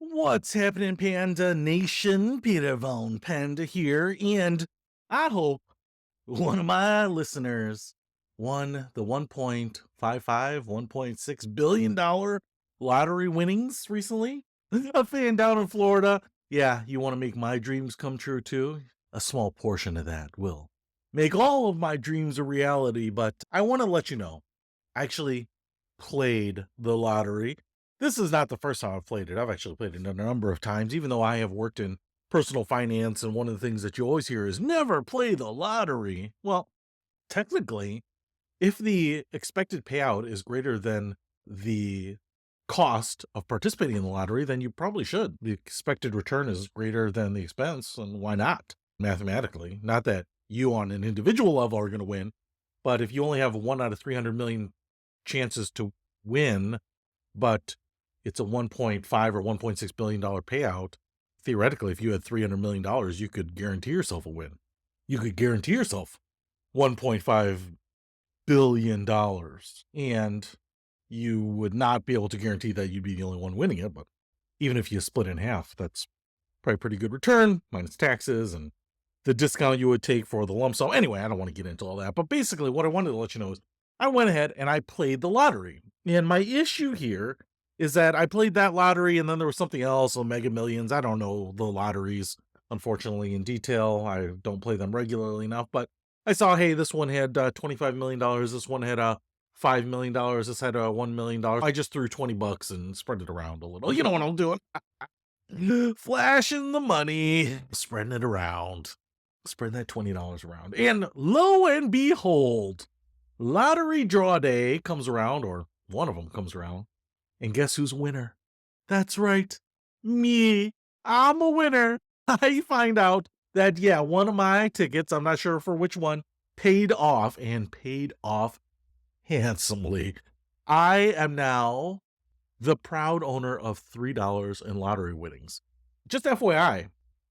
What's happening, Panda Nation? Peter Von Panda here, and I hope one of my listeners won the 1.55, $1.6 billion lottery winnings recently. A fan down in Florida. Yeah, you want to make my dreams come true too? A small portion of that will make all of my dreams a reality, but I want to let you know I actually played the lottery. This is not the first time I've played it. I've actually played it a number of times, even though I have worked in personal finance. And one of the things that you always hear is never play the lottery. Well, technically, if the expected payout is greater than the cost of participating in the lottery, then you probably should. The expected return is greater than the expense, and why not? Mathematically, not that you on an individual level are going to win, but if you only have 1 out of 300 million chances to win, but it's a 1.5 or $1.6 billion payout, theoretically, if you had $300 million, you could guarantee yourself a win. You could guarantee yourself $1.5 billion, and you would not be able to guarantee that you'd be the only one winning it. But even if you split in half, that's probably a pretty good return, minus taxes and the discount you would take for the lump sum. Anyway, I don't want to get into all that, but basically what I wanted to let you know is I went ahead and I played the lottery. And my issue here is that I played that lottery and then there was something else, a Mega Millions. I don't know the lotteries, unfortunately, in detail. I don't play them regularly enough, but I saw, hey, this one had $25 million. This one had $5 million. This had $1 million. I just threw 20 bucks and spread it around a little. You know what I'm doing? Flashing the money, spreading it around, spread that $20 around. And lo and behold, lottery draw day comes around, or one of them comes around. And guess who's a winner? That's right, me. I'm a winner. I find out that, yeah, one of my tickets, I'm not sure for which one, paid off and paid off handsomely. I am now the proud owner of $3 in lottery winnings. Just FYI,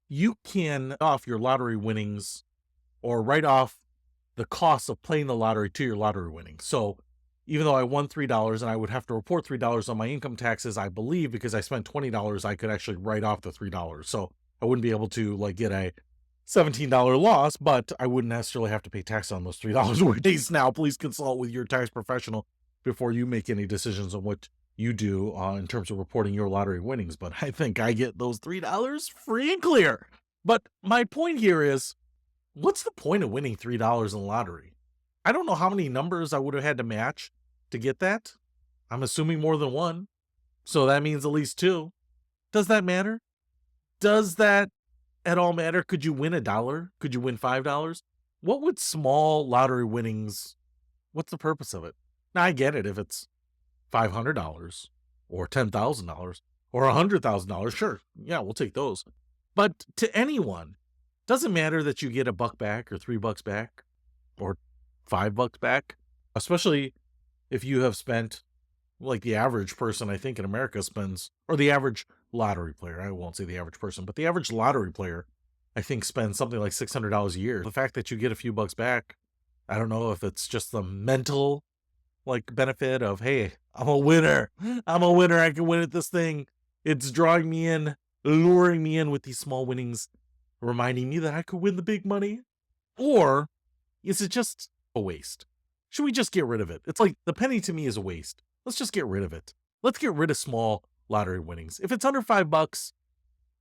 you can off your lottery winnings or write off the cost of playing the lottery to your lottery winnings. So even though I won $3 and I would have to report $3 on my income taxes, I believe because I spent $20, I could actually write off the $3. So I wouldn't be able to like get a $17 loss, but I wouldn't necessarily have to pay tax on those $3 worth now. Please consult with your tax professional before you make any decisions on what you do in terms of reporting your lottery winnings. But I think I get those $3 free and clear. But my point here is, what's the point of winning $3 in the lottery? I don't know how many numbers I would have had to match to get that. I'm assuming more than one. So that means at least two. Does that matter? Does that at all matter? Could you win $1? Could you win $5? What would small lottery winnings, what's the purpose of it? Now I get it if it's $500 or $10,000 or $100,000. Sure. Yeah, we'll take those. But to anyone, doesn't matter that you get $1 back or $3 back or $5 back, especially if you have spent like the average person, I think in America spends, or the average lottery player, I won't say the average person, but the average lottery player, I think spends something like $600 a year. The fact that you get a few bucks back, I don't know if it's just the mental like benefit of, hey, I'm a winner. I'm a winner. I can win at this thing. It's drawing me in, luring me in with these small winnings, reminding me that I could win the big money. Or is it just a waste? Should we just get rid of it? It's like the penny to me is a waste. Let's just get rid of it. Let's get rid of small lottery winnings. If it's under $5,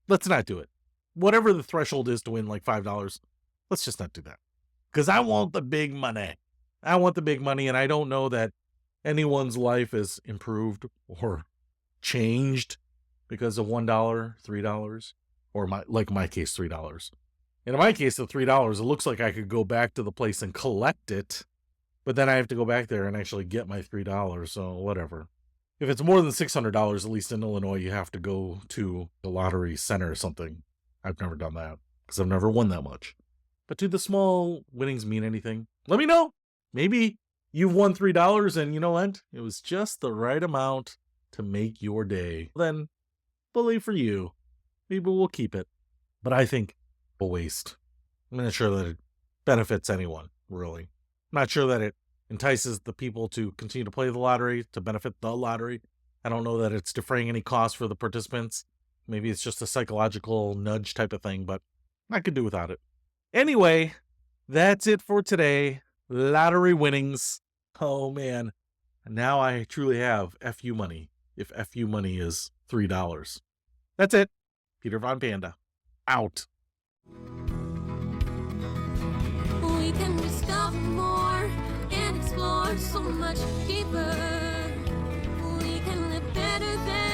let's not do it. Whatever the threshold is to win like $5, let's just not do that. Because I want the big money. I want the big money, and I don't know that anyone's life is improved or changed because of $1, $3, or my case, $3. And in my case, the $3, it looks like I could go back to the place and collect it, but then I have to go back there and actually get my $3. So whatever. If it's more than $600, at least in Illinois, you have to go to the lottery center or something. I've never done that because I've never won that much. But do the small winnings mean anything? Let me know. Maybe you've won $3 and you know what? It was just the right amount to make your day. Then, bully for you. Maybe we'll keep it. But I think a waste. I'm not sure that it benefits anyone, really. I'm not sure that it entices the people to continue to play the lottery, to benefit the lottery. I don't know that it's defraying any costs for the participants. Maybe it's just a psychological nudge type of thing, but I could do without it. Anyway, that's it for today. Lottery winnings. Oh man. Now I truly have FU money, if FU money is $3. That's it. Peter Von Panda. Out. We can discover more and explore so much deeper. We can live better than